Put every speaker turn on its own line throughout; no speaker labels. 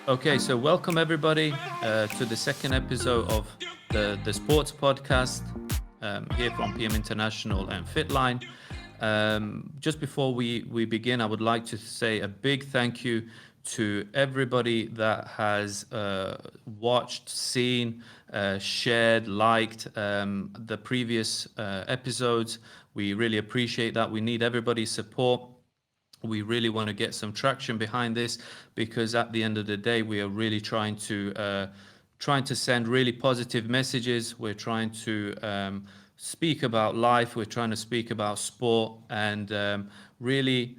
Okay, so welcome everybody to the second episode of the sports podcast here from PM International and Fitline. Just before we begin, I would like to say a big thank you to everybody that has watched, seen, shared, liked the previous episodes. We really appreciate that. We need everybody's support. We really want to get some traction behind this because at the end of the day we are really trying to send really positive messages. We're trying to speak about life, we're trying to speak about sport, and really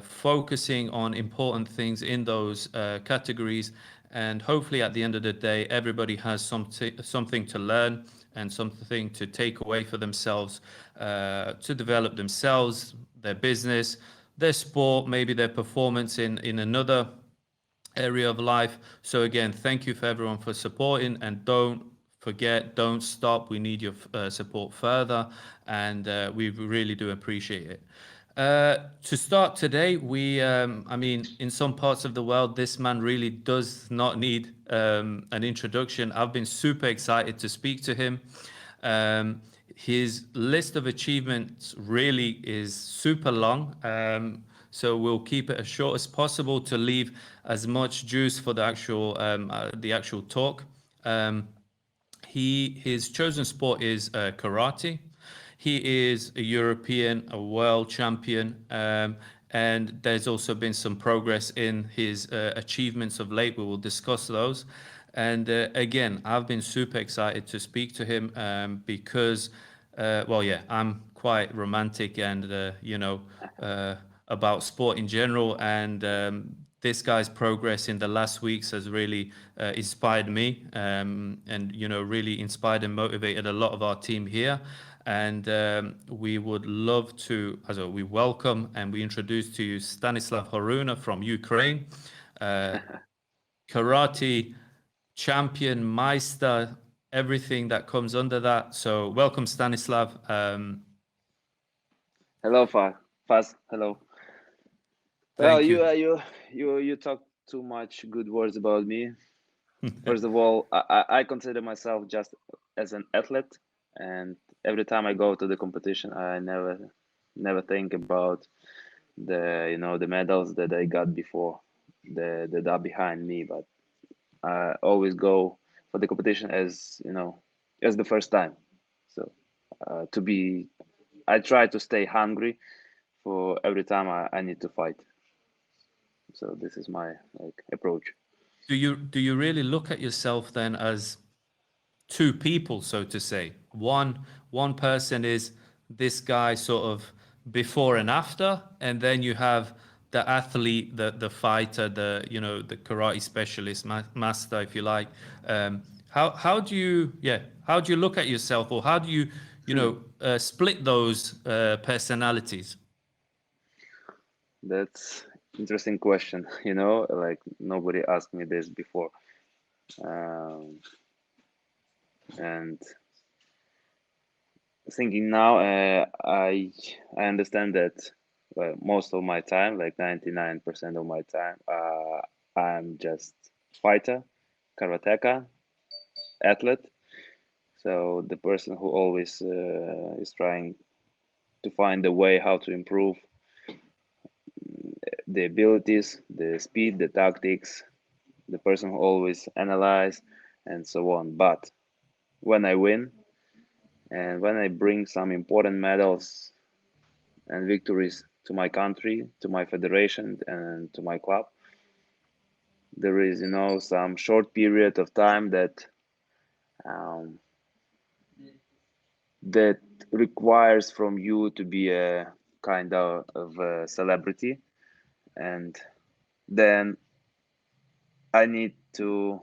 focusing on important things in those categories. And hopefully at the end of the day everybody has something to learn and something to take away for themselves, to develop themselves, their business, their sport, maybe their performance in another area of life. So again, thank you for everyone for supporting, and don't forget, don't stop. We need your support further, and we really do appreciate it. To start today, I mean, in some parts of the world, this man really does not need an introduction. I've been super excited to speak to him. His list of achievements really is super long. So we'll keep it as short as possible to leave as much juice for the actual talk. His chosen sport is karate. He is a European, a world champion, and there's also been some progress in his achievements of late. We will discuss those. And again, I've been super excited to speak to him because, well, yeah, I'm quite romantic and, about sport in general. And this guy's progress in the last weeks has really inspired me, and really inspired and motivated a lot of our team here. And we would love to, also we welcome and we introduce to you Stanislav Horuna from Ukraine, karate champion, Meister, everything that comes under that. So welcome, Stanislav.
Hello, Faz. Hello. Well,
Thank you.
you talk too much good words about me. First of all, I consider myself just as an athlete, and every time I go to the competition, I never think about the medals that I got before, the that behind me, but I always go for the competition as as the first time. So to be, I try to stay hungry for every time I need to fight. So this is my approach.
Do you really look at yourself then as two people, so to say? One person is this guy sort of before and after, and then you have the athlete, the fighter, the karate specialist, master, if you like. How do you, yeah, how do you look at yourself, or how do you split those personalities?
That's interesting question. Like nobody asked me this before, um, and thinking now, I understand that most of my time, like 99% of my time, I'm just fighter, karateka, athlete. So the person who always is trying to find a way how to improve the abilities, the speed, the tactics, the person who always analyze and so on. But when I win and when I bring some important medals and victories to my country, to my federation, and to my club, there is some short period of time um, that requires from you to be a kind of a celebrity, and then I need to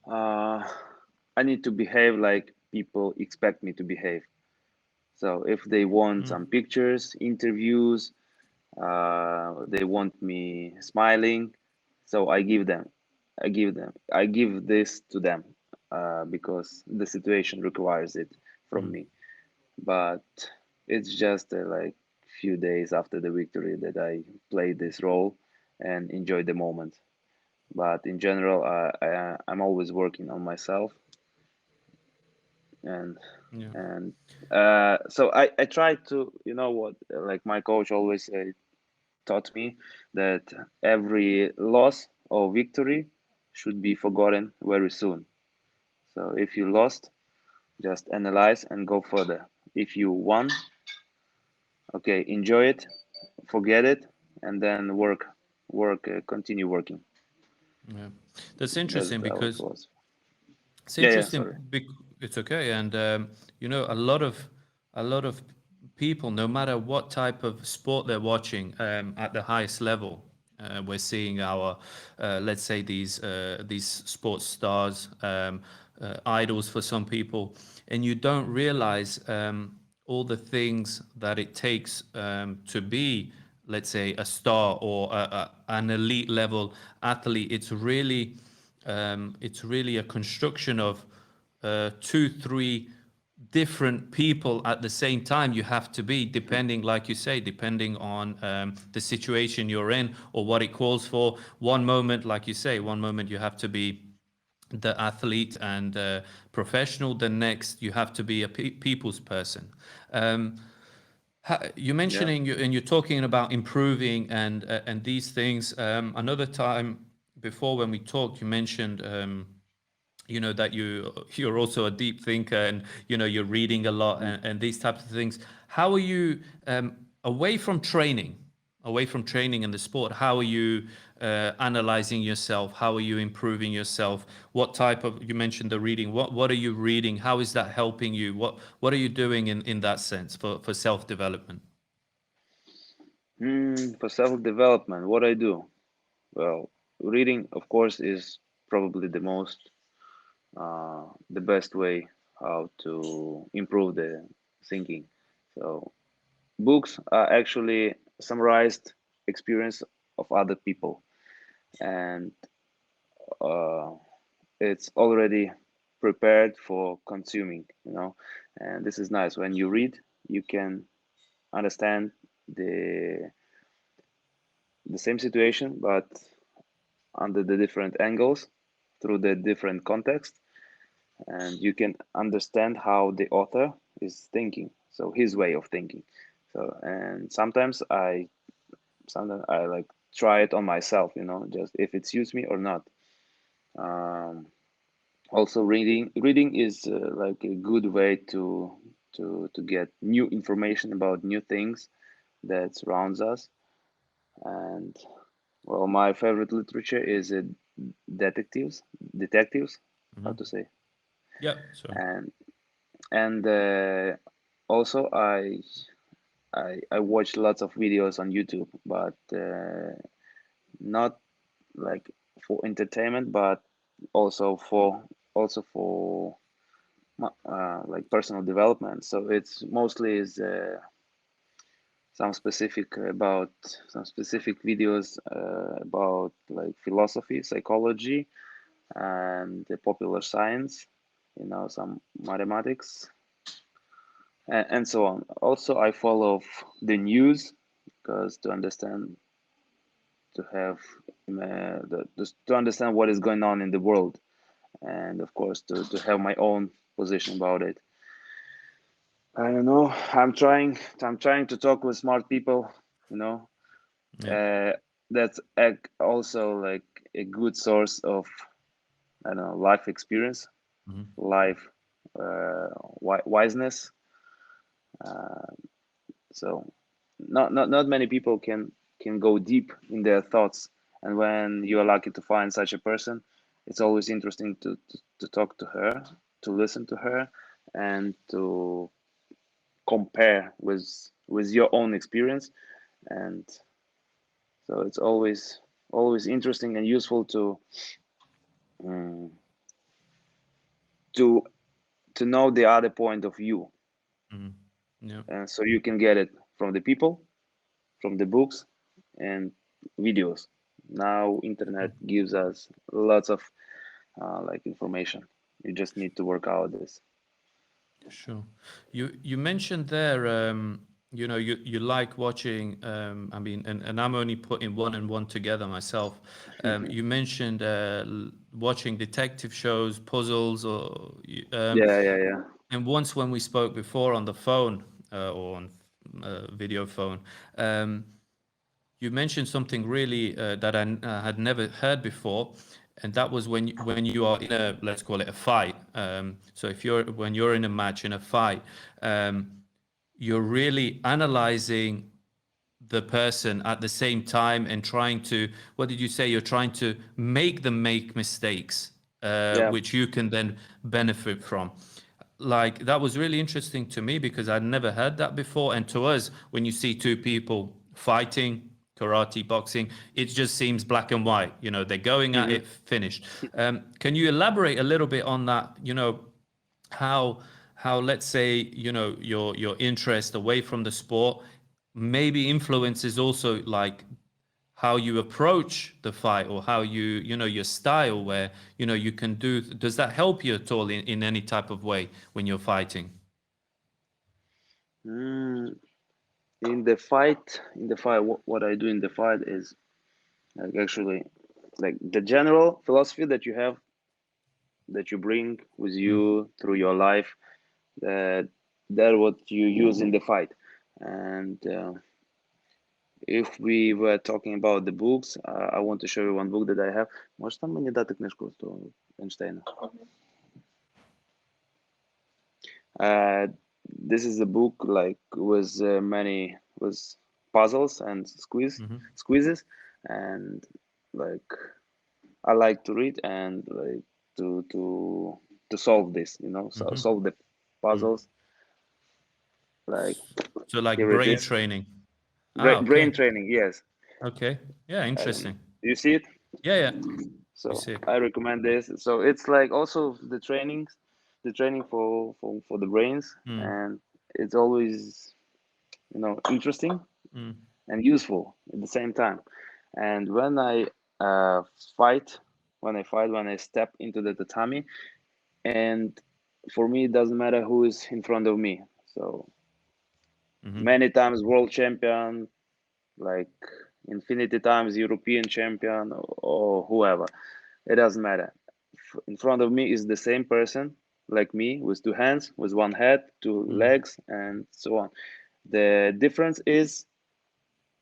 uh, I need to behave like people expect me to behave. So if they want some pictures, interviews, they want me smiling, so I give this to them because the situation requires it from me. But it's just like few days after the victory that I play this role, and enjoy the moment. But in general, I'm always working on myself, and
Yeah.
and so I try to, you know what, like my coach always taught me that every loss or victory should be forgotten very soon. So if you lost, just analyze and go further. If you won, okay, enjoy it, forget it, and then continue working.
Yeah. That's
That's
interesting
our
because
philosophy.
it's
Yeah,
interesting.
sorry.
It's okay, and a lot of people, no matter what type of sport they're watching, at the highest level, we're seeing our, let's say these sports stars, idols for some people, and you don't realize all the things that it takes to be, let's say, a star or an elite level athlete. It's really a construction of two, three different people at the same time. You have to be, depending, like you say, depending on the situation you're in or what it calls for. One moment, like you say, one moment you have to be the athlete and professional. The next, you have to be a people's person. Um, you're
Yeah.
mentioning and you're talking about improving and these things. Another time before when we talked, you mentioned that you're also a deep thinker, and you're reading a lot,
Mm.
and these types of things. How are you, away from training, in the sport? How are you analyzing yourself? How are you improving yourself? What type of, you mentioned the reading, what are you reading? How is that helping you? What are you doing in that sense for self-development?
For self-development, what I do? Well, reading, of course, is probably the best way how to improve the thinking. So books are actually summarized experience of other people, and uh, it's already prepared for consuming. And this is nice. When you read, you can understand the the same situation, but under the different angles, through the different context, and you can understand how the author is thinking, so his way of thinking. So, and sometimes I like try it on myself, just if it suits me or not. um, Also, reading is like a good way to get new information about new things that surrounds us. And well, my favorite literature is detectives, how
Hmm.
to say.
Yeah, so.
And and also I watch lots of videos on YouTube, but not like for entertainment, but also for like personal development. So it's mostly is some specific videos about like philosophy, psychology, and the popular science, some mathematics, and so on. Also, I follow the news because to have to understand what is going on in the world, and of course to have my own position about it. I don't know. I'm trying to talk with smart people. You know,
Yeah.
uh, that's also like a good source of, I don't know, life experience,
Hmm.
life wiseness. Uh, so not many people can go deep in their thoughts, and when you are lucky to find such a person, it's always interesting to talk to her, to listen to her, and to compare with your own experience. And so it's always interesting and useful um, to to know the other point of view,
Hmm. Yeah.
and so you can get it from the people, from the books, and videos. Now internet gives us lots of like information. You just need to work out this.
Sure. You mentioned there you like watching, I mean, and I'm only putting one and one together myself. You mentioned watching detective shows, puzzles,
Yeah, yeah, yeah.
and once when we spoke before on the phone, or on video phone, um, you mentioned something really that I had never heard before, and that was when you are in a, let's call it a fight. So if you're when you're in a match, in a fight, um, you're really analyzing the person at the same time and trying to, what did you say? You're trying to make them make mistakes,
Yeah.
which you can then benefit from. Like that was really interesting to me because I'd never heard that before. And to us, when you see two people fighting, karate, boxing, it just seems black and white. They're going at
Hmm.
it, finished. Can you elaborate a little bit on that? How how, let's say, your interest away from the sport maybe influences also like how you approach the fight, or how your style, where you can do. Does that help you at all in any type of way when you're fighting?
Mm, in the fight, what I do in the fight is like actually like the general philosophy that you have, that you bring with
Mm,
you through your life, that that what you use in the fight. And if we were talking about the books, I want to show you one book that I have. Можеш там мені дати книжку з того Ейнштейна? Uh, this is a book like with many with puzzles and
mhm,
squeezes, and like I like to read and like to solve this, so
mhm,
solve the
mm.
puzzles. Like
So like
here it
brain
is,
training. Ah,
brain
okay.
training. Yes,
Okay. Yeah,
um,
interesting.
you see it.
Yeah, yeah. We
So
see it.
I recommend this. So it's like also the training for the brains,
Mm,
and it's always interesting
mm,
and useful at the same time. And uh, fight, when I step into the tatami, and for me, it doesn't matter who is in front of me. So
mhm,
many times world champion, like infinity times European champion, or whoever, it doesn't matter. In front of me is the same person, like me, with two hands, with one head, two
mm,
legs, and so on. The difference is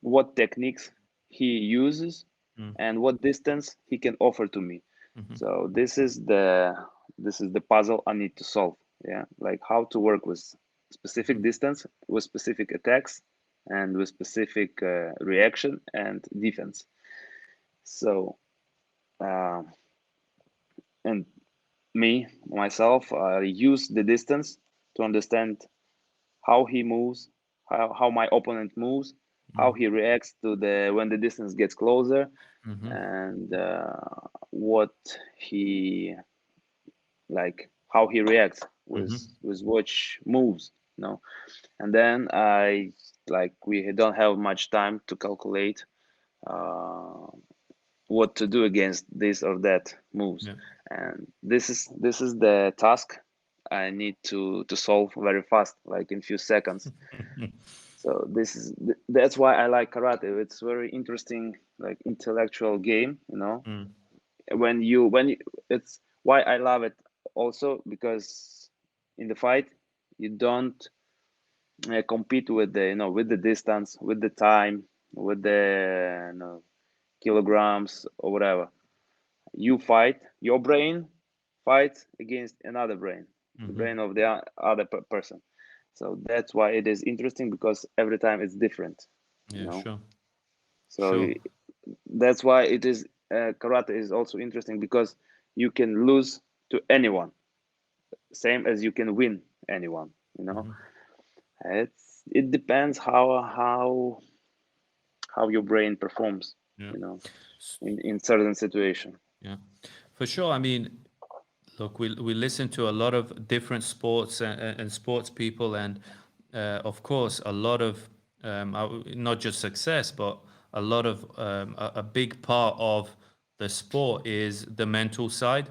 what techniques he uses
mm,
and what distance he can offer to me.
mhm,
So this is the puzzle I need to solve. Yeah, like how to work with specific
mhm,
distance, with specific attacks, and with specific reaction and defense. So uh, and me myself, I use the distance to understand how he moves, how my opponent moves, how
mm,
he reacts to the when the distance gets closer,
mhm,
and what he like how he reacts with
mhm,
which moves, and then I like we don't have much time to calculate uh, what to do against this or that moves,
yeah.
and this is the task I need to solve very fast, like in few seconds. So that's why I like karate. It's very interesting, like intellectual game,
Mm,
when you it's why I love it also, because in the fight you don't compete with the distance, with the time, with the kilograms or whatever. You fight, your brain fights against another brain, the
mhm.
brain of the other person. So that's why it is interesting, because every time it's different, you
Yeah,
know
sure.
so
Sure.
that's why it is karate is also interesting, because you can lose to anyone, same as you can win anyone.
Mhm.
It depends how your brain performs,
Yeah.
you know
S-
in certain situation.
Yeah. For sure. I mean, look, we listen to a lot of different sports and sports people, and of course, a lot of not just success, but a lot of a big part of the sport is the mental side.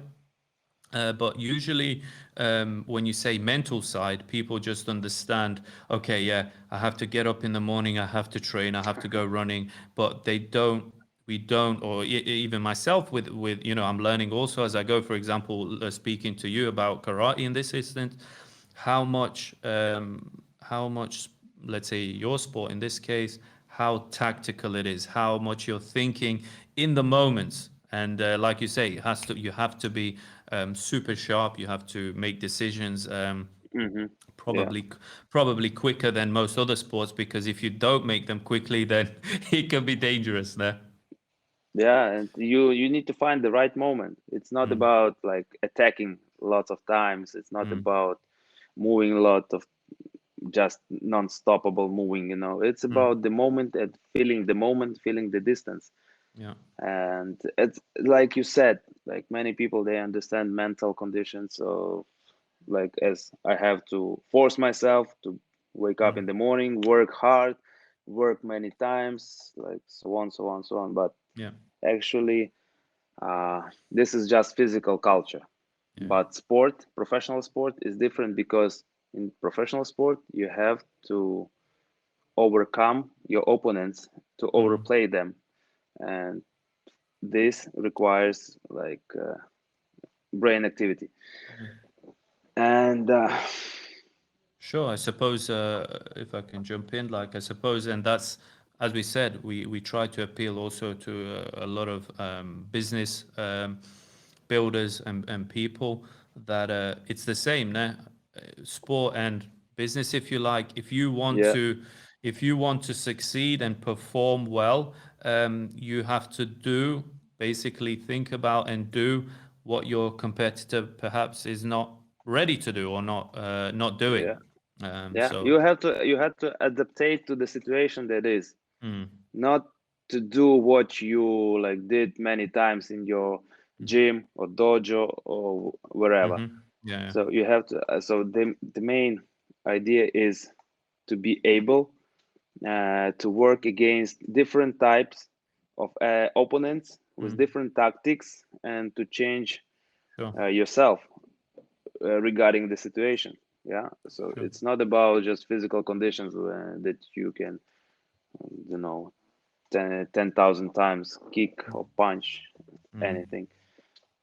But usually, when you say mental side, people just understand, okay, yeah, I have to get up in the morning, I have to train, I have to go running, but we don't, or even myself with, I'm learning also as I go, for example, speaking to you about karate in this instance, how much, let's say your sport in this case, how tactical it is, how much you're thinking in the moments. And like you say, you have to be super sharp. You have to make decisions
Hmm. Yeah.
probably probably quicker than most other sports, because if you don't make them quickly, then it can be dangerous there.
Yeah, and you need to find the right moment. It's not
Mm,
about like attacking lots of times. It's not
mm,
about moving a lot of just non-stoppable moving, it's
mm.
about the moment and feeling the moment, feeling the distance.
Yeah.
And it's like you said, like many people, they understand mental conditions. So like, as I have to force myself to wake up
Mm,
in the morning, work hard, work many times, like so on, so on, so on. But
yeah.
actually, this is just physical culture.
Yeah.
But sport, professional sport, is different, because in professional sport you have to overcome your opponents, to
Mm,
overplay them, and this requires like brain activity.
yeah.
And
Sure. I suppose if I can jump in, like I suppose, and that's, as we said, we try to appeal also to a lot of business builders and people, that it's the same, né? Sport and business, if you like.
yeah,
If you want to succeed and perform well, you have to do, basically think about and do what your competitor perhaps is not ready to do, or not doing.
yeah, yeah,
So,
you have to adaptate to the situation that is,
mm,
not to do what you like did many times in your gym or dojo or wherever.
mm-hmm, yeah,
So you have to so the main idea is to be able to work against different types of opponents with
mm,
different tactics, and to change
sure,
yourself regarding the situation. Yeah, so
sure,
it's not about just physical conditions that you can, you know 10,000 times kick or punch
mm,
anything.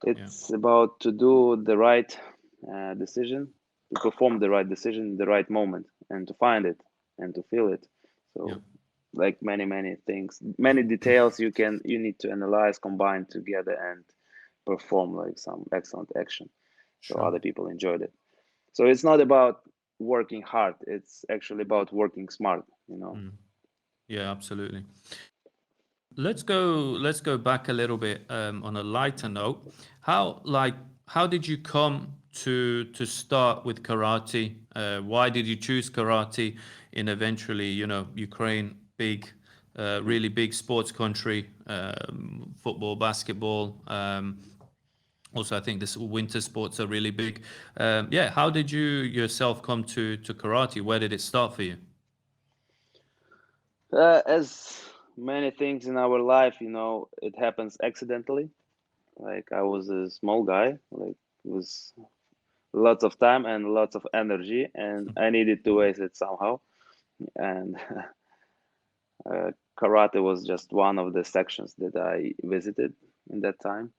yeah,
It's about to do the right decision, to perform the right decision in the right moment, and to find it and to feel it.
yeah,
So like many things, many details you need to analyze, combine together, and perform like some excellent action, so
sure,
other people enjoyed it. So it's not about working hard, it's actually about working smart.
mm, yeah, absolutely. Let's go back a little bit on a lighter note. How did you come to start with karate? Why did you choose karate in eventually, Ukraine, big, really big sports country, football, basketball. Also, I think this winter sports are really big. Yeah, how did you yourself come to karate? Where did it start for you?
As many things in our life, it happens accidentally. Like, I was a small guy, like, with lots of time and lots of energy, and I needed to waste it somehow. And karate was just one of the sections that I visited in that time.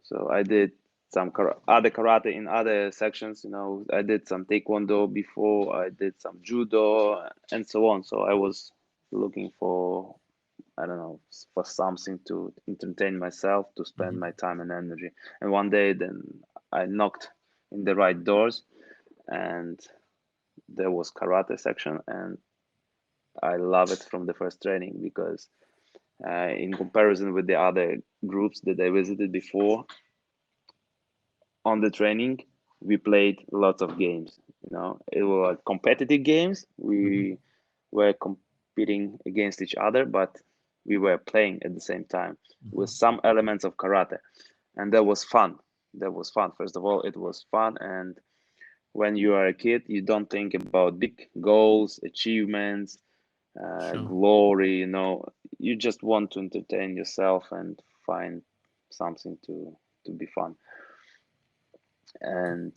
So I did some other karate in other sections. I did some taekwondo before, I did some judo, and so on. So I was looking for, I don't know, for something to entertain myself, to spend my
Hmm.
time and energy. And one day, then I knocked in the right doors, and there was karate section, and I love it from the first training, because in comparison with the other groups that I visited before, on the training we played lots of games. It were competitive games.
Hmm.
We were competing against each other, but we were playing at the same time with
Hmm.
some elements of karate, and that was fun. First of all, it was fun. And when you are a kid, you don't think about big goals, achievements,
Sure.
glory. You just want to entertain yourself and find something to be fun. and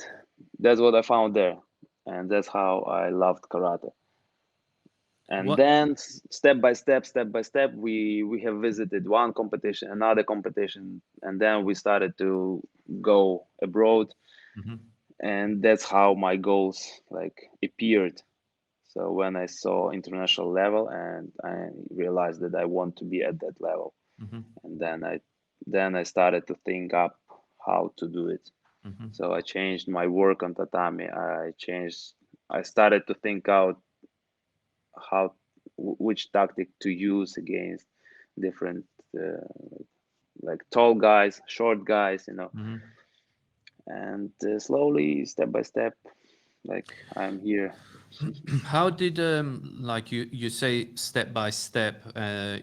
that's what I found there, and that's how I loved karate. And
What?
then step by step, we have visited one competition, another competition, and then we started to go abroad,
Mhm.
and that's how my goals like appeared. So when I saw international level, and I realized that I want to be at that level,
Mhm.
and then I started to think up how to do it.
Mhm.
So I changed my work on tatami. I started to think out how which tactic to use against different uh, like tall guys, short guys,
Mhm.
and slowly, step by step, like I'm here.
How did like you say step by step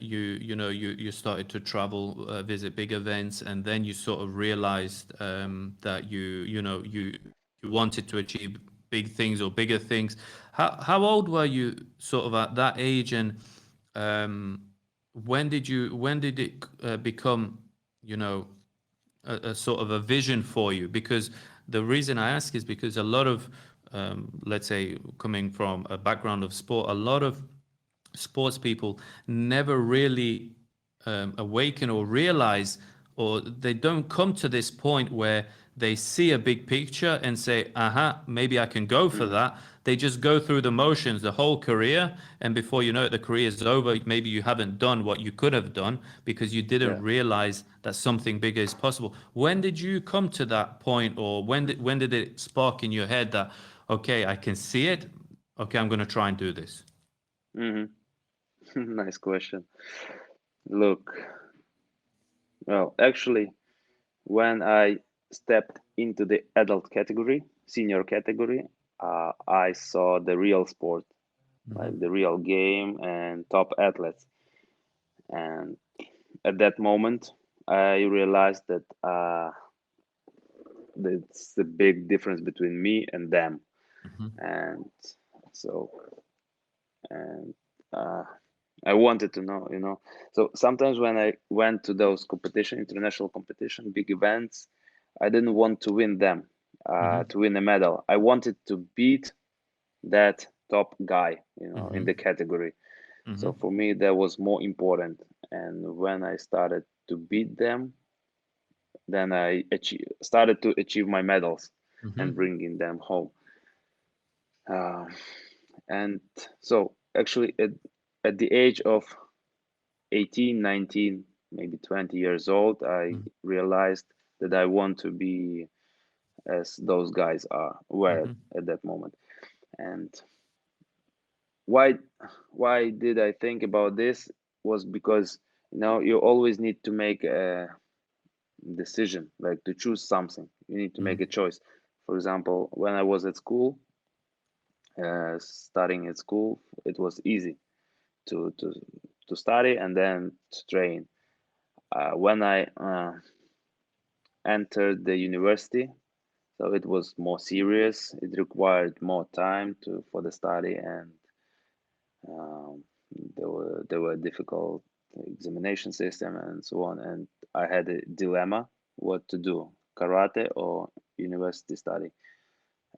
you started to travel, visit big events, and then you sort of realized that you wanted to achieve big things or bigger things. How old were you sort of at that age, and um, when did it become you know a sort of a vision for you? Because the reason I ask is because a lot of let's say coming from a background of sport, a lot of sports people never really awaken or realize, or they don't come to this point where they see a big picture and say, aha, maybe I can go for
Mhm.
that. They just go through the motions the whole career. And before you know it, the career is over. Maybe you haven't done what you could have done because you didn't
Yeah.
realize that something bigger is possible. When did you come to that point, or when did it spark in your head that, okay, I can see it. Okay, I'm going to try and do this.
Hmm. Nice question. Look, well, actually, when I stepped into the adult category, senior category, I saw the real sport, like the real game and top athletes. And at that moment, I realized that it's the big difference between me and them.
Mm-hmm.
And so, and uh, I wanted to know, So sometimes when I went to those competition, international competition, big events, I didn't want to win them,
Mm-hmm.
to win a medal. I wanted to beat that top guy, in
Mm-hmm.
the category.
Mm-hmm.
So for me, that was more important. And when I started to beat them, then started to achieve my medals and
Mm-hmm.
bringing them home. Uh, and so actually at the age of 18, 19, maybe 20 years old, I realized that I want to be as those guys were
Mm-hmm.
at that moment. And why why did I think about this was because you always need to make a decision, like to choose something. You need to make a choice. For example, when I was at school, studying at school, it was easy to to to study and then to train. When I entered the university, so it was more serious. It required more time for the study, and um, there were difficult examination system and so on. And I had a dilemma what to do, karate or university study.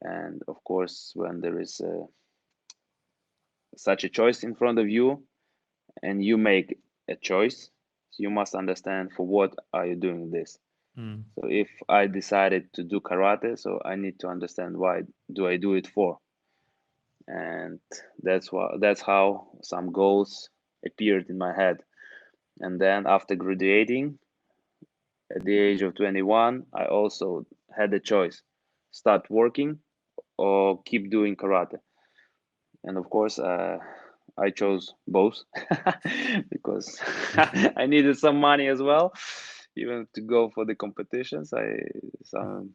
And of course, when there is such a choice in front of you, and you make a choice, you must understand for what are you doing this.
Mm-hmm.
So if I decided to do karate, so I need to understand why do I do it for, and that's how some goals appeared in my head. And then after graduating at the age of 21, I also had a choice: start working or keep doing karate. And of course, I chose both because I needed some money as well, even to go for the competitions.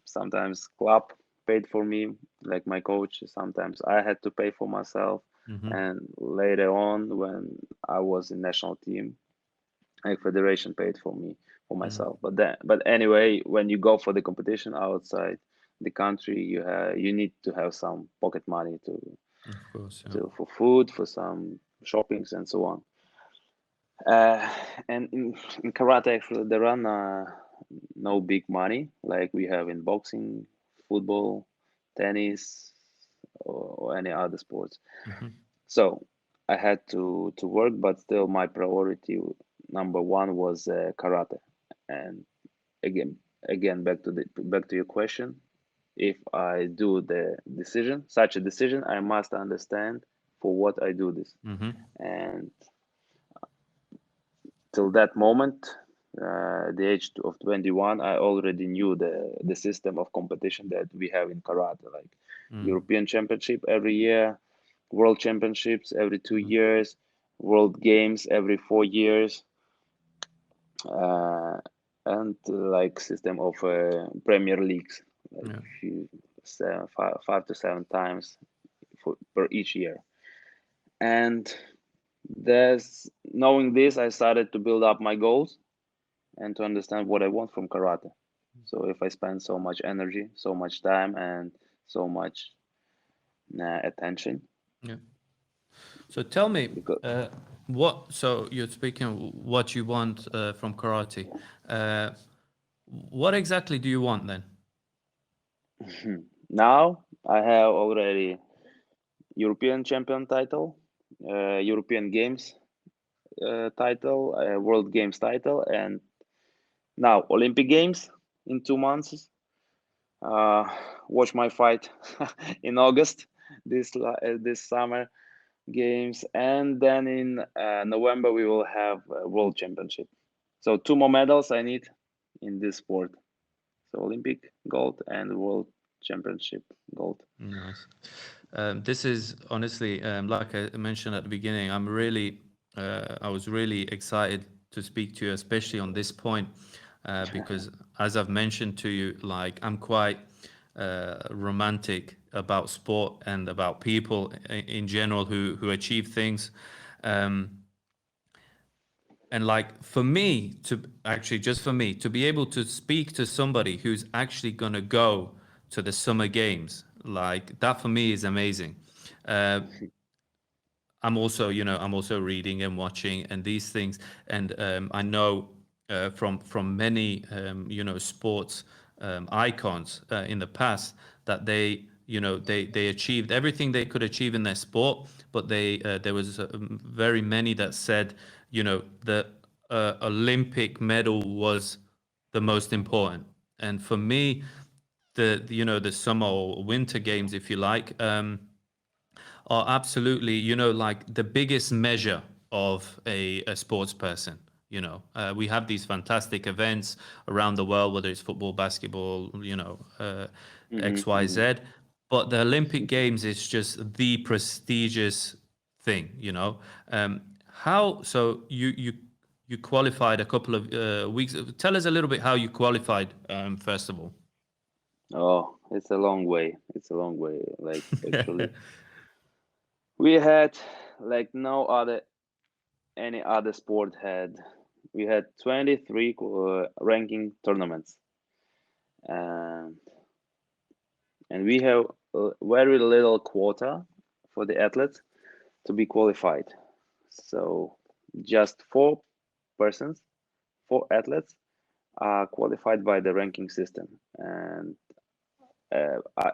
Sometimes club paid for me, like my coach. Sometimes I had to pay for myself.
Mm-hmm.
And later on, when I was in national team, like federation paid for me for
Mm-hmm.
myself. But anyway, when you go for the competition outside the country, you need to have some pocket money
Of course, yeah.
for food, for some shoppings, and so on. Uh, and in karate, actually, there are no big money like we have in boxing, football, tennis, or any other sports.
Hmm.
So I had to work, but still my priority number one was karate. And again, back to your question. If I do the decision, such a decision, I must understand for what I do this.
Hmm.
And till that moment, the age of 21, I already knew the system of competition that we have in karate, like
Mm.
European Championship every year, World Championships every 2 years, World Games every 4 years, uh, and like system of Premier Leagues, like
Yeah.
five to seven times per each year. And there's knowing this, I started to build up my goals and to understand what I want from karate. So if I spend so much energy, so much time, and so much attention,
Yeah. So tell me,
because
what? So you're speaking what you want from karate. Uh, what exactly do you want then?
now I have already European champion title, European Games title, World Games title, and now Olympic Games in 2 months. Uh, watch my fight in August this summer games, and then in November we will have a World Championship. So two more medals I need in this sport. So Olympic gold and World Championship gold.
Nice. This is honestly, like I mentioned at the beginning, I was really excited to speak to you, especially on this point, because as I've mentioned to you, like I'm quite romantic about sport and about people in general who achieve things. Um, and like for me to actually, just for me to be able to speak to somebody who's actually gonna go to the summer games, like that for me is amazing. Uh, I'm also reading and watching and these things, and I know from many sports icons in the past that they achieved everything they could achieve in their sport, but there was very many that said the Olympic medal was the most important, and for me the summer or winter games, if you like. Are absolutely, like the biggest measure of a sports person. We have these fantastic events around the world, whether it's football, basketball,
Hmm.
X, Y,
Hmm.
Z. But the Olympic Games is just the prestigious thing. How? So you qualified a couple of weeks. Tell us a little bit how you qualified, first of all.
Oh, it's a long way. It's a long way. Like actually, we had like no other any other sport had. We had 23 ranking tournaments, and and we have very little quota for the athletes to be qualified. So just 4 persons, 4 athletes are qualified by the ranking system, and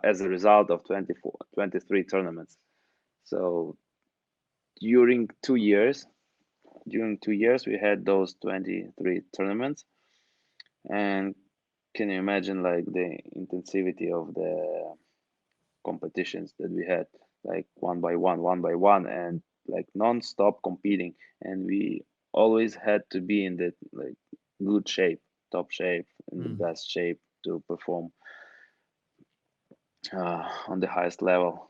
as a result of 23 tournaments. So during 2 years, we had those 23 tournaments, and can you imagine like the intensity of the competitions that we had, like one by one, and like non-stop competing, and we always had to be in the like good shape, top shape, in the
Mm.
best shape to perform on the highest level,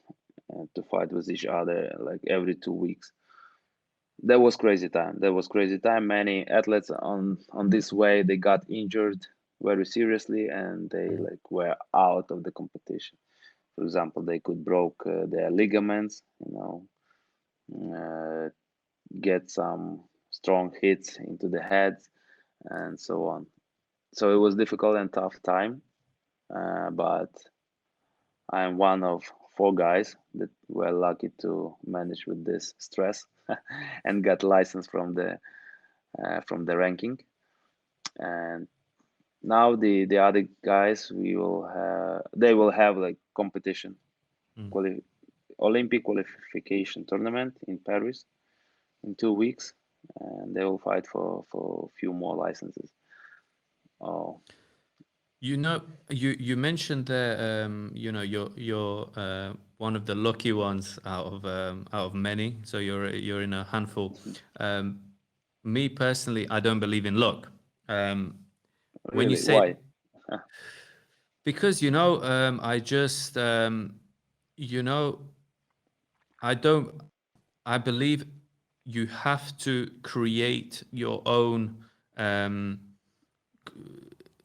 to fight with each other like every 2 weeks. That was crazy time. That was crazy time. Many athletes on this way they got injured very seriously, and they
Mm.
like were out of the competition. For example, they could broke their ligaments, uh, get some strong hits into the head, and so on. So it was difficult and tough time, but I'm one of 4 guys that were lucky to manage with this stress and got license from the ranking. And Now the other guys they will have like competition,
Mm.
quali- Olympic qualification tournament in Paris in 2 weeks, and they will fight for a few more licenses. Oh,
You know, you mentioned there, you know, you're one of the lucky ones out of many. So you're in a handful. Um, Me personally, I don't believe in luck. Um, when you
really?
say
Why?
because you know, I just you know, I don't. I believe you have to create your own. Um,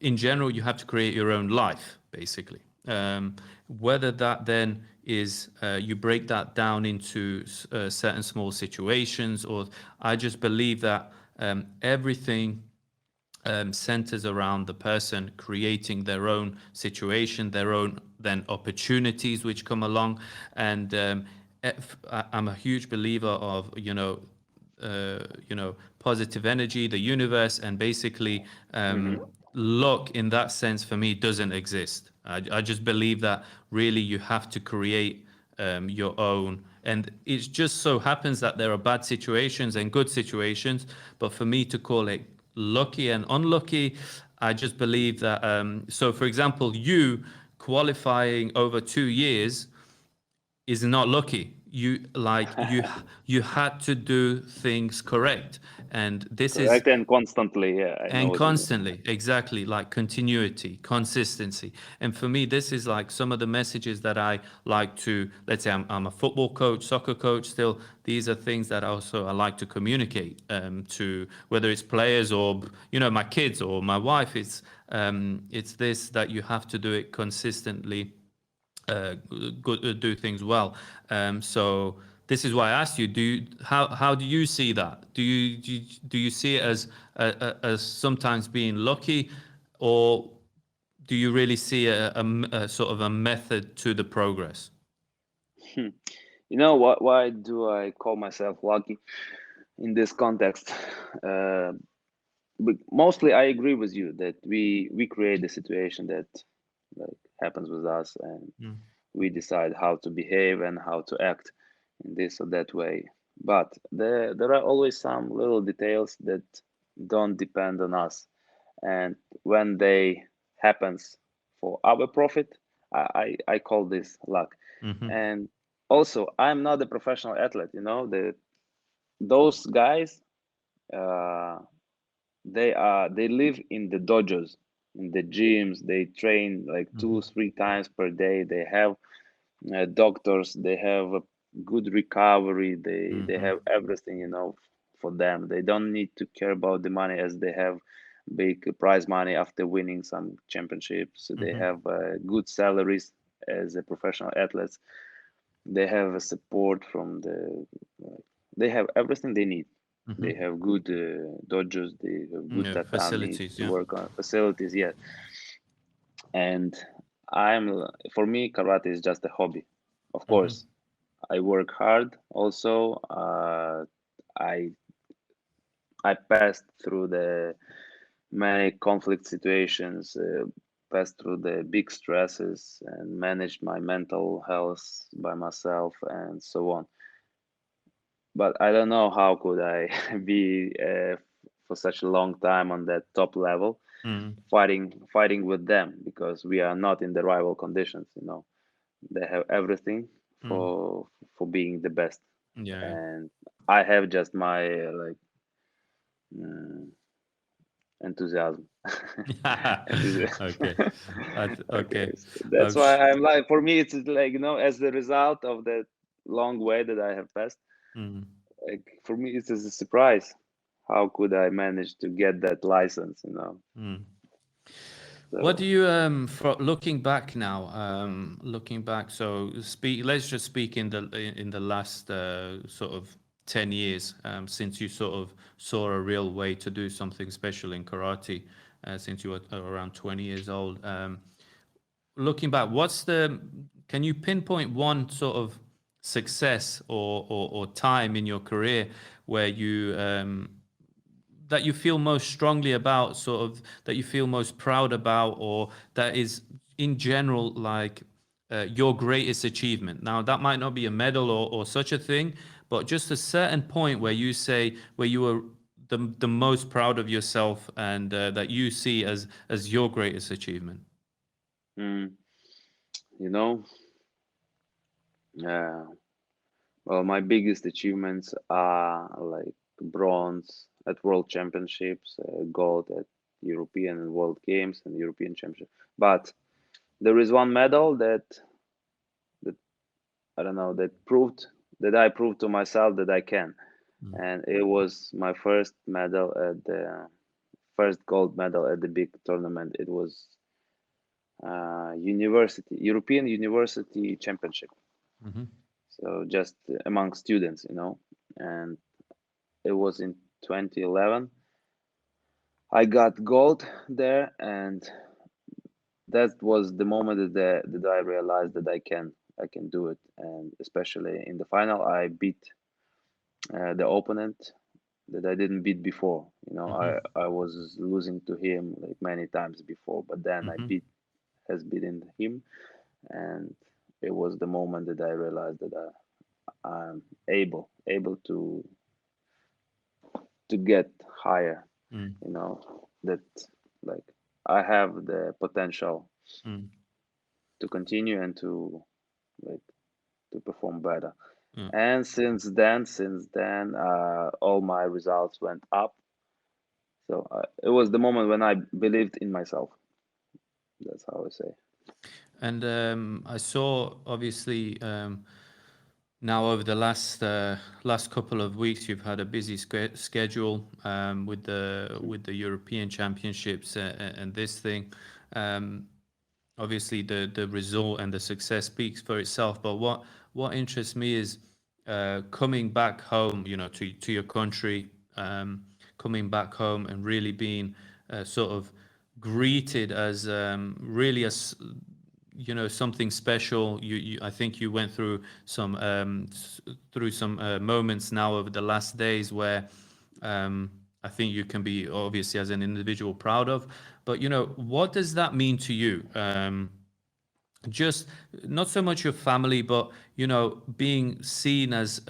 in general, you have to create your own life, basically. Whether that then is you break that down into certain small situations, or I just believe that everything centers around the person creating their own situation, their own then opportunities which come along, and I'm a huge believer of positive energy, the universe, and basically
Hmm.
luck in that sense for me doesn't exist. I just believe that really you have to create your own. And it just so happens that there are bad situations and good situations. But for me to call it lucky and unlucky, I just believe that. So, for example, you qualifying over 2 years is not lucky. You had to do things correct, and this is
Correct, and constantly. Yeah, I know
and
what you mean.
constantly, exactly, like continuity, consistency. And for me, this is like some of the messages that I like to, let's say I'm a football coach, soccer coach still. These are things that also I like to communicate to whether it's players or, you know, my kids or my wife. It's this that you have to do it consistently, uh, do things well. So this is why I asked you: how do you see that? Do you see it as as sometimes being lucky, or do you really see a sort of a method to the progress?
Hmm. You know what? Why do I call myself lucky in this context? Uh, but mostly, I agree with you that we create the situation that like happens with us, and
Mm.
we decide how to behave and how to act in this or that way. But there are always some little details that don't depend on us, and when they happens for our profit, I call this luck.
Hmm.
And also, I'm not a professional athlete. You know, those guys, uh, they live in the dojos, in the gyms. They train like
Hmm.
2 3 times per day. They have doctors. They have a good recovery. They
Hmm.
have everything, you know, for them. They don't need to care about the money, as they have big prize money after winning some championships. They
Hmm.
have good salaries as a professional athletes. They have a support from they have everything they need.
Hmm.
They have good dojos. They have good
Yeah,
tatamis
facilities.
to
Yeah.
work on, facilities. Yeah, and for me, karate is just a hobby. Of
Hmm.
course, I work hard. Also, I I passed through the many conflict situations, passed through the big stresses, and managed my mental health by myself, and so on. But I don't know how could I be for such a long time on that top level,
Mm.
fighting with them, because we are not in the rival conditions. You know, they have everything
Mm.
for being the best,
Yeah.
and I have just my mm, enthusiasm.
Yeah.
Enthusiasm.
Okay.
Okay,
Okay.
so that's why
Sh-
I'm like, for me, it's like, you know, as the result of that long way that I have passed.
mm.
Like, for me, it's a surprise. How could I manage to get that license? You know,
Mm. What do
so.
you for looking back now? Looking back, so speak. Let's just speak in the last sort of 10 years since you sort of saw a real way to do something special in karate. Since you were around 20 years old. Looking back, can you pinpoint one sort of success or time in your career where you that you feel most strongly about, sort of that you feel most proud about, or that is in general like your greatest achievement? Now, that might not be a medal or such a thing, but just a certain point where you say where you were the most proud of yourself, and that you see as your greatest achievement.
Mm, you know, uh, well, my biggest achievements are like bronze at World Championships, gold at European and World Games and European Championship. But there is one medal that I don't know, that I proved to myself that I can,
Mm.
and it was my first medal at the first gold medal at the big tournament. It was European University Championship.
Mhm.
So just among students, and it was in 2011. I got gold there, and that was the moment that I realized that I can do it. And especially in the final, I beat the opponent that I didn't beat before.
Mhm.
I was losing to him like many times before, but then I
Mhm.
has beaten him, and it was the moment that I realized that I'm able to get higher.
Mm.
That like I have the potential
Mm.
to continue and like to perform better.
Yeah.
And since then, all my results went up. So it was the moment when I believed in myself. That's how I say.
And I saw, obviously, now over the last couple of weeks, you've had a busy schedule, with the European Championships, and this thing. Um, Obviously, the result and the success speaks for itself. But what interests me is coming back home, to your country, coming back home and really being sort of greeted as really as something special. I think you went through some moments now over the last days where I think you can be, obviously, as an individual, proud of. But what does that mean to you? Just not so much your family, but being seen as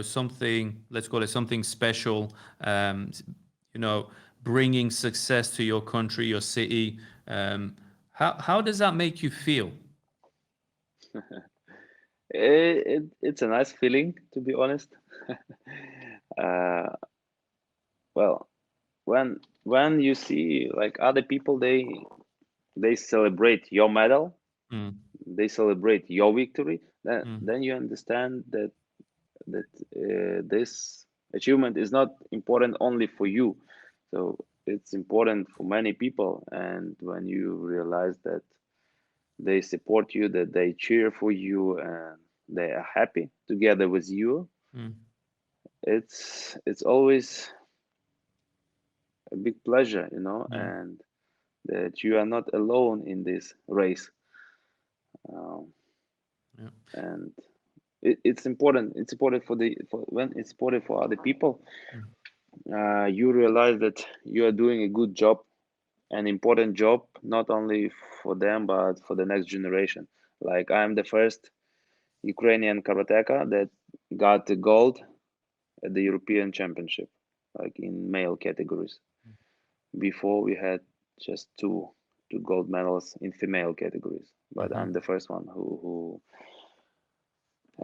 something, let's call it something special. You know, bringing success to your country, your city. How does that make you feel?
It's a nice feeling, to be honest. uh, well, when you see like other people, they celebrate your medal,
Mm,
they celebrate your victory, then
mm,
then you understand that this achievement is not important only for you. So it's important for many people, and when you realize that they support you, that they cheer for you, and they are happy together with you,
mm,
it's always a big pleasure,
mm,
and that you are not alone in this race. Um,
yeah,
and it's important. It's important for when it's important for other people.
mm,
You realize that you are doing a good job, an important job, not only for them but for the next generation. Like I'm the first Ukrainian karateka that got the gold at the European Championship, like in male categories. Before we had just two gold medals in female categories, but
mhm.
I'm the first one who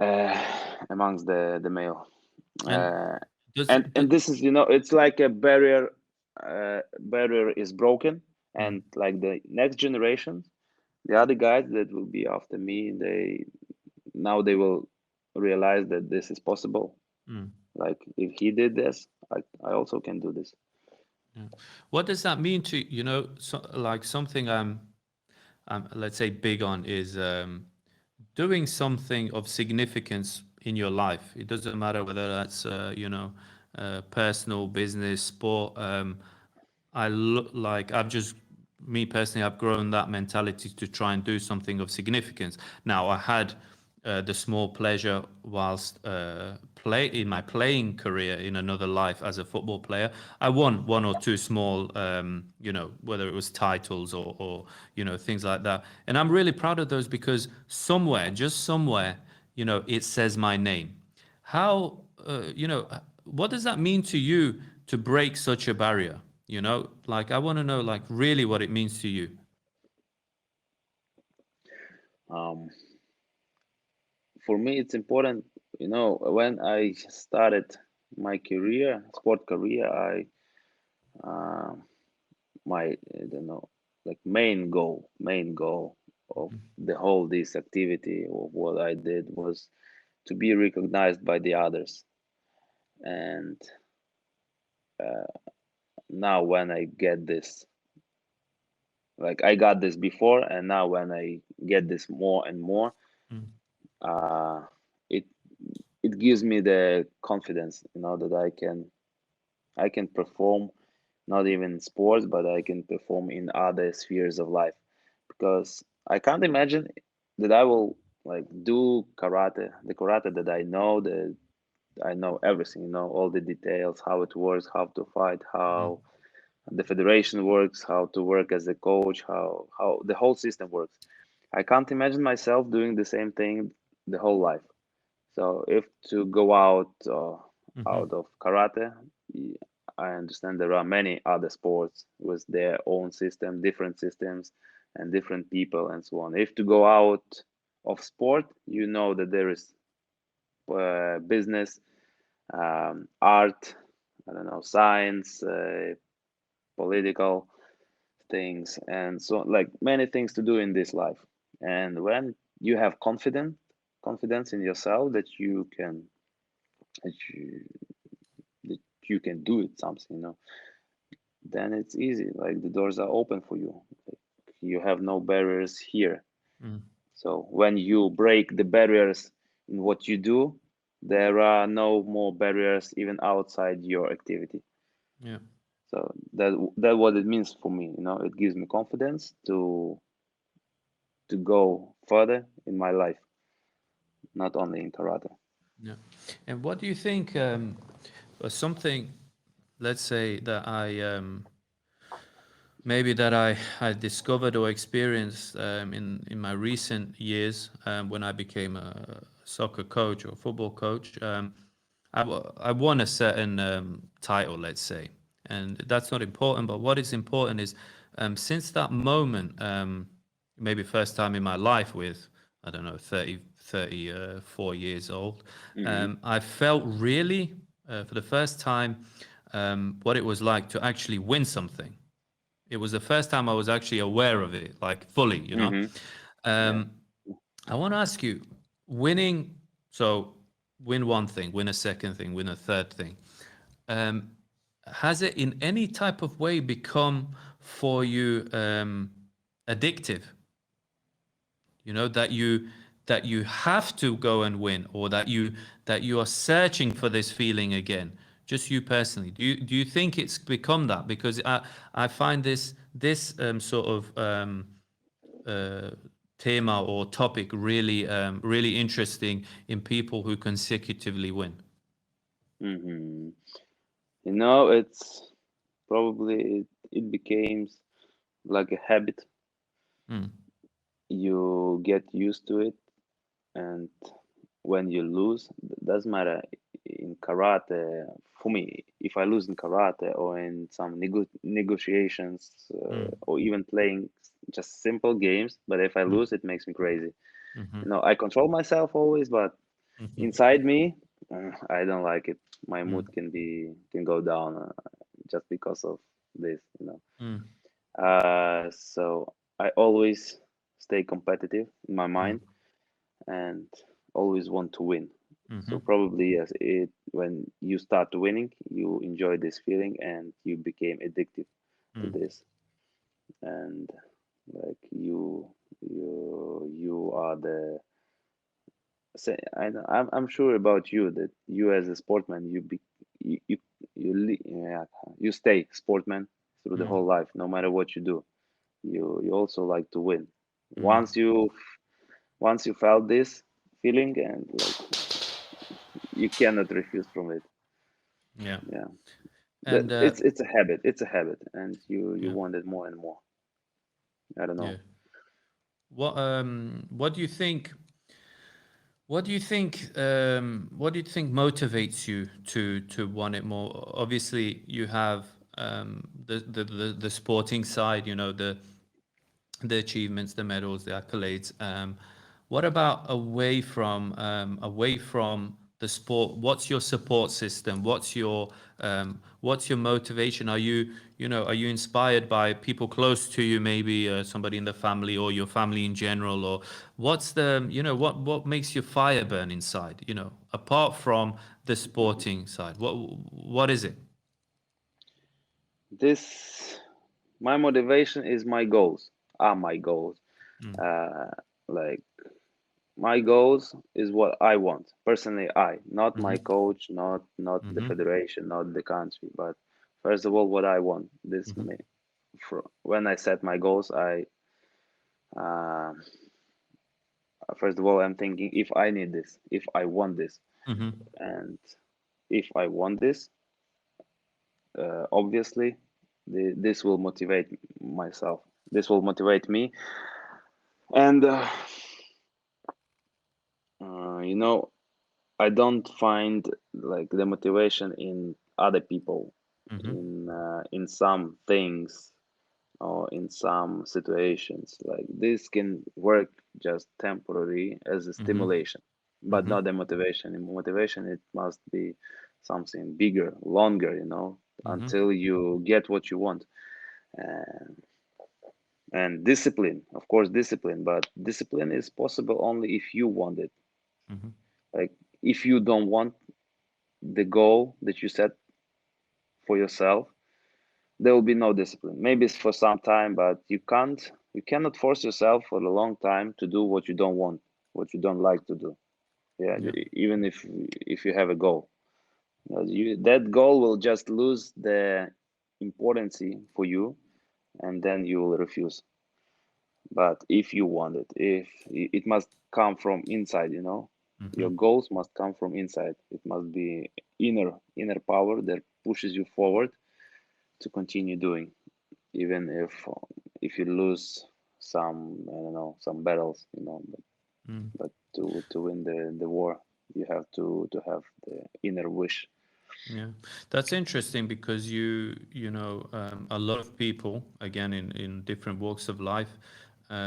uh, amongst the male.
And
Uh,
does
and this is, it's like a barrier is broken,
mm,
and like the next generation, the other guys that will be after me, they will realize that this is possible.
mm,
Like if he did this, I also can do this.
yeah. What does that mean to like something let's say big on is doing something of significance in your life. It doesn't matter whether that's personal, business, sport. I look like I've just me personally, I've grown that mentality to try and do something of significance. Now, I had the small pleasure whilst play in my playing career in another life as a football player. I won one or two small, whether it was titles or things like that. And I'm really proud of those because somewhere, just somewhere, it says my name. How, what does that mean to you to break such a barrier? Like I want to know, like really what it means to you.
Um, for me, it's important. When I started my career, sport career, uh, my I don't know, like main goal of the whole this activity of what I did was to be recognized by the others. And now when I get this, like I got this before, and now when I get this more and more,
Mm,
uh, it it gives me the confidence, that I can perform, not even in sports, but I can perform in other spheres of life, because I can't imagine that I will like do karate, the karate that I know everything, all the details, how it works, how to fight,
mm,
how the federation works, how to work as a coach, how the whole system works. I can't imagine myself doing the same thing the whole life. So if to go
mhm,
out of karate, I understand there are many other sports with their own system, different systems, and different people and so on. If to go out of sport, you know that there is business, art, I don't know, science, political things, and so like many things to do in this life. And when you have confidence in yourself that you that you can do it something, then it's easy. Like the doors are open for you. Like, you have no barriers here.
mm.
So when you break the barriers in what you do, there are no more barriers even outside your activity.
Yeah.
So that what it means for me. It gives me confidence to go further in my life, not only in karate.
Yeah. And what do you think something, let's say that maybe that I discovered or experienced in my recent years when I became a soccer coach or football coach. I won a certain title, let's say, and that's not important. But what is important is since that moment, maybe first time in my life with, I don't know, 34 years old,
Hmm.
I felt really for the first time what it was like to actually win something. It was the first time I was actually aware of it, like fully.
Hmm. Yeah.
Um, I want to ask you, winning, so win one thing, win a second thing, win a third thing. Um, has it in any type of way become for you addictive? That you have to go and win, or that you are searching for this feeling again. Just you personally, do you think it's become that? Because I find this sort of uh, tema or topic really interesting in people who consecutively win.
Hmm. It's probably it becomes like a habit.
Mm,
You get used to it, and when you lose, doesn't matter in karate. For me, if I lose in karate or in some negotiations,
mm,
or even playing just simple games, but if I
mm,
lose, it makes me crazy.
mhm,
I control myself always, but
mhm,
inside me, I don't like it. My
mm,
mood can go down, just because of this.
mm,
So I always stay competitive in my
mm,
mind and always want to win. So
mhm,
probably yes, it when you start winning, you enjoy this feeling and you became addicted to
mm,
this, and like you are the say I'm sure about you that you as a sportsman yeah, you stay sportsman through the
mm,
whole life, no matter what you do. You also like to win.
mm,
Once you felt this feeling, and like you cannot refuse from it.
Yeah.
Yeah,
And
it's a habit. It's a habit, and you
yeah,
want it more and more. I don't
yeah.
know.
What do you think? What do you think? What do you think motivates you to want it more? Obviously, you have the sporting side. You know, the achievements, the medals, the accolades. What about away from the sport? What's your support system? What's your motivation? Are you inspired by people close to you, maybe somebody in the family or your family in general, or what's what makes your fire burn inside? Apart from the sporting side, what is it?
This my motivation is my goals. Are my goals.
Mm,
Uh, like my goals is what I want personally. Not my
mm-hmm,
coach, not the
mm-hmm,
federation, not the country, but first of all, what I want.
mm-hmm,
When I set my goals, I uh, first of all I'm thinking if I need this, if I want this,
mm-hmm,
and if I want this, obviously, this will motivate myself. This will motivate me, and you know, I don't find like the motivation in other people,
mm-hmm,
in some things or in some situations. Like this can work just temporary as a
mm-hmm,
stimulation, but
mm-hmm,
not the motivation. In motivation, it must be something bigger, longer,
mm-hmm.
until you get what you want. And, and discipline, of course, discipline, but discipline is possible only if you want it.
Mm-hmm.
Like if you don't want the goal that you set for yourself, there will be no discipline. Maybe it's for some time, but you cannot force yourself for a long time to do what you don't want, what you don't like to do. Yeah,
Yeah.
even if you have a goal, that goal will just lose the importance for you, and then you will refuse. But if you want it, if it must come from inside,
Mm-hmm.
your goals must come from inside. It must be inner power that pushes you forward to continue doing, even if you lose some, I don't know, some battles,
Mm.
but to win the war, you have to have the inner wish.
Yeah, that's interesting because a lot of people, again, in different walks of life,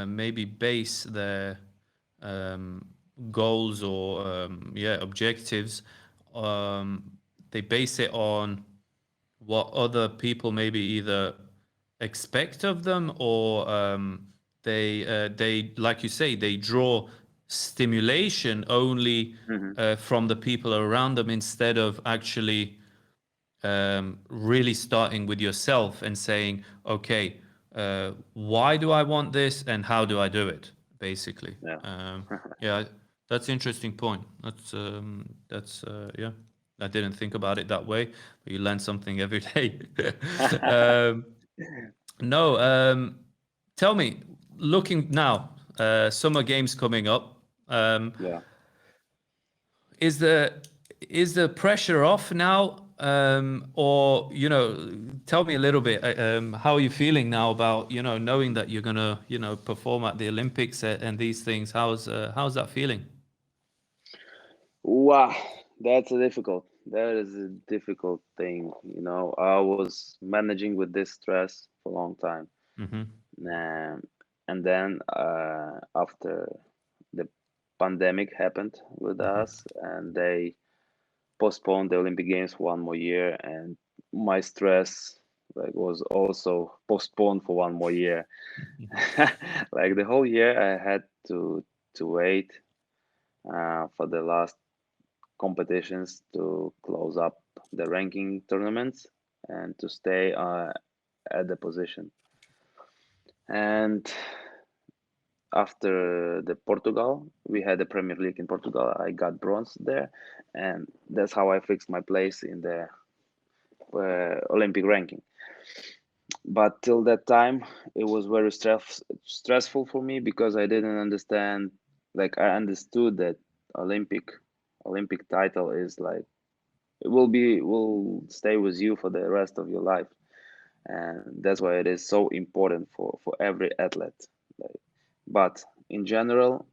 maybe base their um, goals or objectives. Um, they base it on what other people maybe either expect of them, or they like you say, they draw stimulation only
Hmm.
from the people around them, instead of actually really starting with yourself and saying, okay, why do I want this and how do I do it, basically.
Yeah.
Yeah, that's interesting point. That's yeah, I didn't think about it that way, but you learn something every day. um, no, tell me, looking now, summer games coming up.
Yeah.
Is the pressure off now, or tell me a little bit, how are you feeling now about knowing that you're gonna perform at the Olympics, and these things? How's that feeling?
Wow, that is a difficult thing. I was managing with this stress for a long time.
Mm-hmm.
Um, and then after the pandemic happened with
Mm-hmm.
us, and they postponed the Olympic Games one more year, and my stress like was also postponed for one more year. Like the whole year, I had to wait for the last competitions to close up the ranking tournaments and to stay at the position. And after the Portugal, we had the Premier League in Portugal. I got bronze there, and that's how I fixed my place in the Olympic ranking. But till that time, it was very stressful for me because I didn't understand. Like I understood that Olympic title is like it will stay with you for the rest of your life, and that's why it is so important for every athlete. Like, but in general,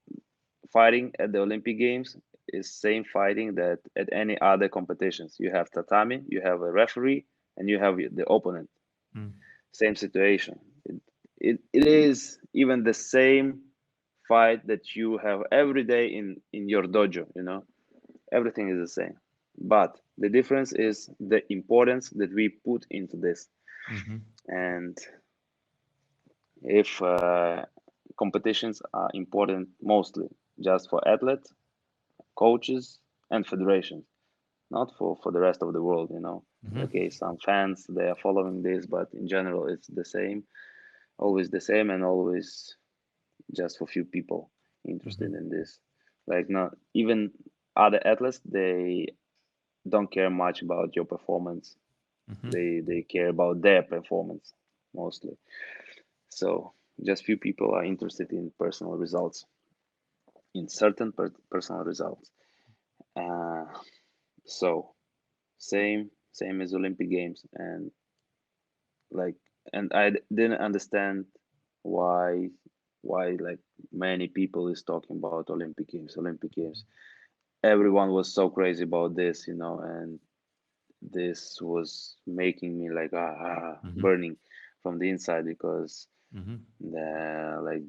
fighting at the Olympic Games is same fighting that at any other competitions. You have tatami, you have a referee, and you have the opponent.
Mm.
Same situation. It is even the same fight that you have every day in your dojo. Everything is the same, but the difference is the importance that we put into this.
Mm-hmm.
And if competitions are important mostly just for athletes, coaches, and federations, not for the rest of the world.
Mm-hmm.
Okay, some fans they are following this, but in general it's the same, always the same, and always just for few people interested in this. Like not even other athletes, they don't care much about your performance.
Mm-hmm.
They care about their performance mostly. So just few people are interested in personal results, in certain personal results. Uh, so same as Olympic Games, and like, and didn't understand why like many people is talking about Olympic Games. Everyone was so crazy about this, and this was making me like
Mm-hmm.
burning from the inside because
Mm-hmm.
like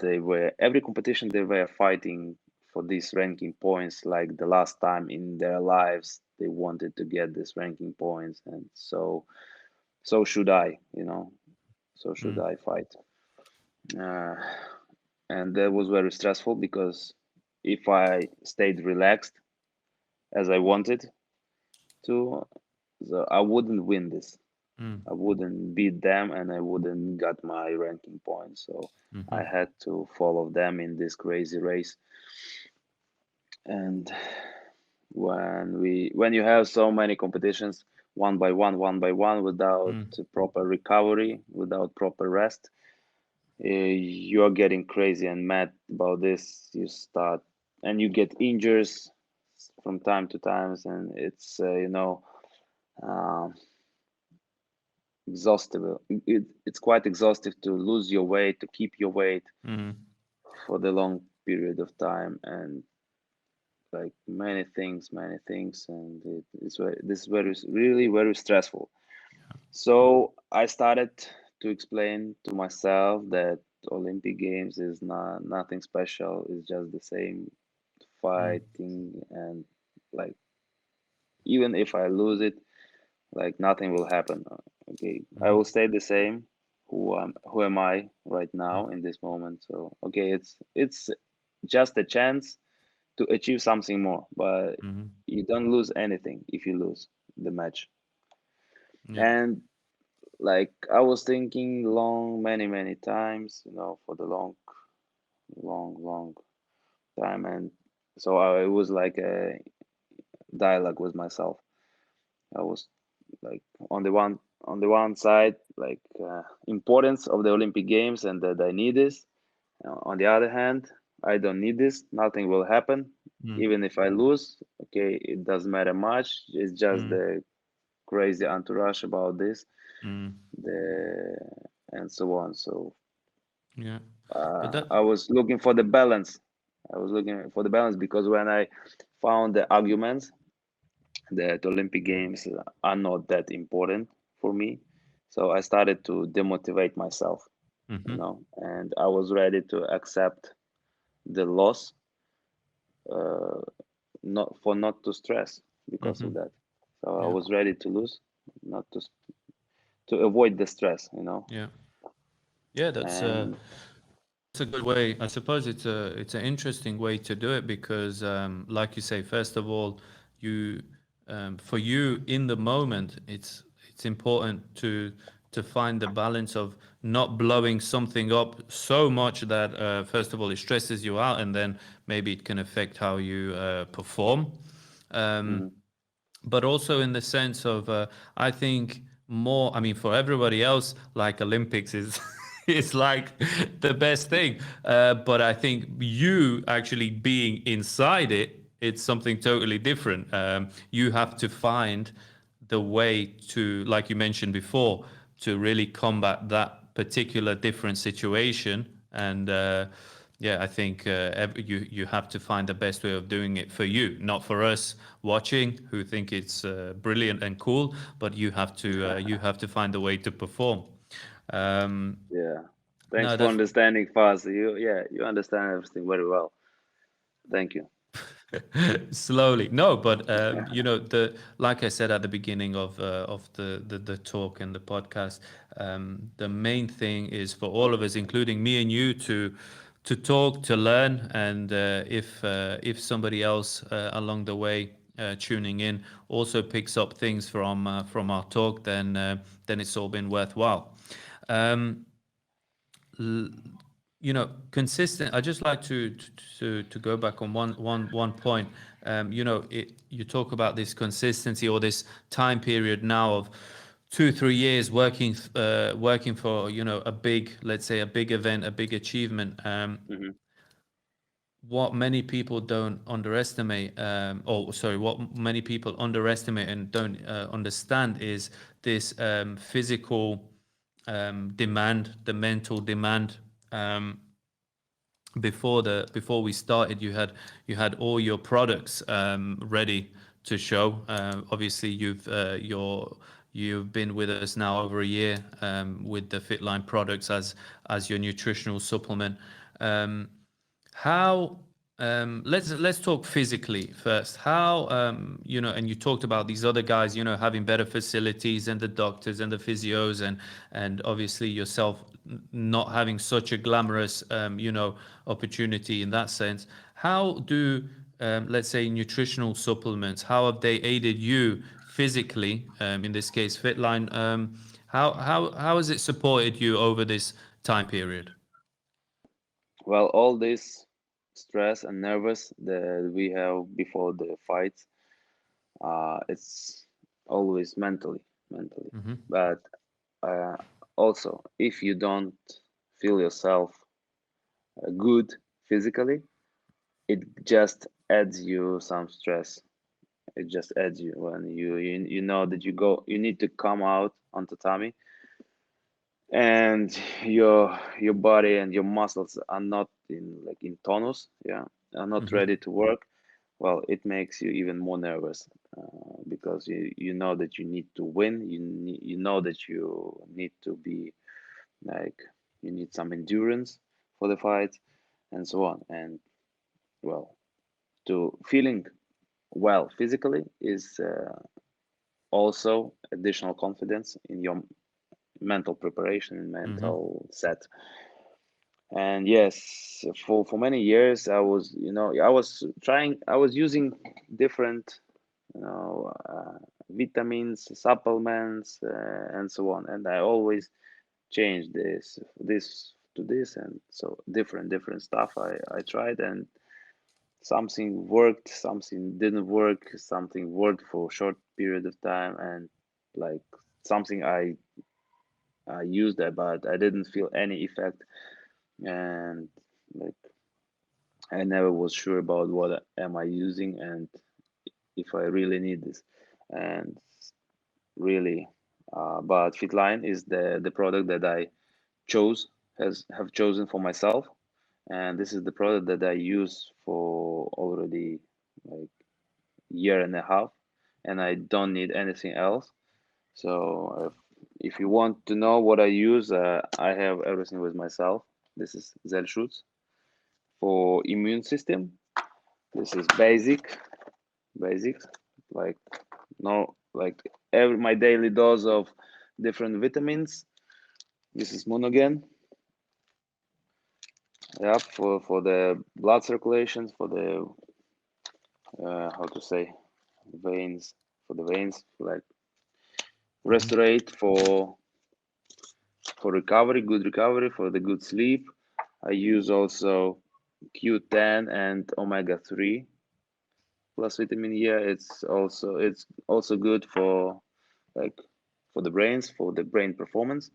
they were every competition they were fighting for these ranking points like the last time in their lives they wanted to get this ranking points, and so should I, so should
Mm.
I fight. uh, and that was very stressful because if I stayed relaxed as I wanted to, so I wouldn't win this.
Mm.
I wouldn't beat them and I wouldn't get my ranking points. So
Mm-hmm.
I had to follow them in this crazy race. And when you have so many competitions one by one without
Mm.
proper recovery, without proper rest, you are getting crazy and mad about this. You start and you get injuries from time to times, and it's um, exhaustive. It's quite exhaustive to lose your weight, to keep your weight
Mm.
for the long period of time, and like many things, and this is really very stressful. So I started to explain to myself that Olympic Games is not nothing special. It's just the same
Mm.
fighting, and like even if I lose it, like nothing will happen. Okay, I
Mm-hmm.
will stay the same. Who am I right now in this moment? So okay, it's just a chance to achieve something more, but
Mm-hmm.
you don't lose anything if you lose the match.
Yeah.
And like I was thinking many times, for the long time, and so it was like a dialogue with myself. I was like on the one side, like importance of the Olympic Games and that I need this. On the other hand, I don't need this. Nothing will happen.
Mm.
Even if I lose, okay, it doesn't matter much. It's just
Mm.
the crazy entourage about this,
Mm.
the and so on. So
Yeah. But that.
I was looking for the balance. I was looking for the balance because when I found the arguments that Olympic Games are not that important for me, so I started to demotivate myself,
Mm-hmm.
and I was ready to accept the loss, uh, not to stress because
Mm-hmm.
of that. So I
Yeah.
was ready to lose, not to avoid the stress.
Yeah. Yeah.
And
That's a good way. I suppose it's an interesting way to do it because, like you say, first of all, you for you in the moment, it's important to find the balance of not blowing something up so much that first of all it stresses you out, and then maybe it can affect how you perform. Um,
mhm,
but also in the sense of I think more. I mean, for everybody else, like Olympics is it's like the best thing. But I think you actually being inside it, it's something totally different. You have to find the way to, like you mentioned before, to really combat that particular different situation. And yeah, I think you have to find the best way of doing it for you, not for us watching who think it's brilliant and cool, but you have to find a way to perform. Um,
Yeah. Thanks
no,
for
that's
understanding fast. You understand everything very well. Thank you.
slowly. No, but you know, the like I said at the beginning of the talk and the podcast, the main thing is for all of us, including me and you, to talk, to learn, and if somebody else along the way tuning in also picks up things from our talk, then it's all been worthwhile. Um, you know, consistent. I just like to go back on one point. You know, you talk about this consistency or this time period now of 2 3 years working for, you know, a big, let's say a big event, a big achievement.
Hmm.
What many people don't underestimate, or sorry, what many people underestimate and don't understand is this physical demand, the mental demand. Um, before we started, you had all your products ready to show. Obviously, you've been with us now over a year with the Fitline products as your nutritional supplement. Um, how let's talk physically first. How you know, and you talked about these other guys, you know, having better facilities and the doctors and the physios and obviously yourself not having such a glamorous you know, opportunity in that sense. How do let's say nutritional supplements, how have they aided you physically, in this case Fitline? How has it supported you over this time period?
Well, all this stress and nervous that we have before the fights, it's always mentally.
Hmm.
But uh, also, if you don't feel yourself good physically, it just adds you some stress. It just adds you when you know that you need to come out on tatami, and your body and your muscles are not in tonus, yeah, are not
Hmm.
ready to work. Well, it makes you even more nervous, because you know that you need to win. You know that you need to be like, you need some endurance for the fight, and so on. And well, to feeling well physically is also additional confidence in your mental preparation and
Hmm.
mental set. And yes, for many years I was, I was using different, vitamins, supplements, and so on, and I always changed this to this, and so different stuff I tried, and something worked, something didn't work, something worked for a short period of time, and like something I used that, but I didn't feel any effect, and like I never was sure about what am I using and if I really need this, and really, but Fitline is the product that I chose has have chosen for myself, and this is the product that I use for already like year and a half, and I don't need anything else. So if you want to know what I use, I have everything with myself. This is Zellschutz for immune system. This is basic, like no, like every my daily dose of different vitamins. This is Monogen, yeah, for the blood circulations, for the how to say, veins, for the veins, like
Hmm.
restorate for recovery, good recovery, for the good sleep. I use also Q10 and omega 3 plus vitamin E. It's also good for like for the brains, for the brain performance.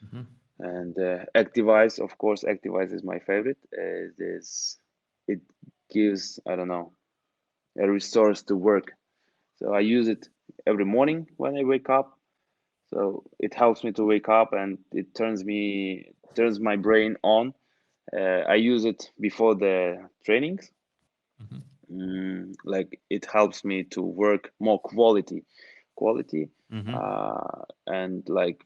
Hmm.
And Activize, of course, Activize is my favorite. It gives, I don't know, a resource to work. So I use it every morning when I wake up. So it helps me to wake up, and it turns my brain on. I use it before the trainings. Like it helps me to work more quality, and like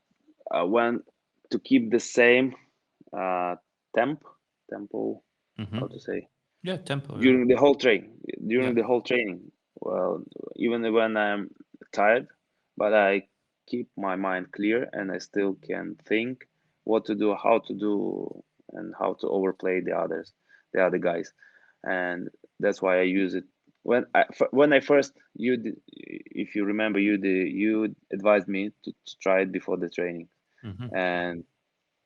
when to keep the same uh, temp tempo, how to say,
Yeah, tempo. Yeah.
during the whole train
Yeah.
during the whole training. Well, even when I'm tired, but I keep my mind clear, and I still can think what to do, how to do, and how to overplay the other guys. And that's why I use it. When I first, if you remember, you advised me to try it before the training. And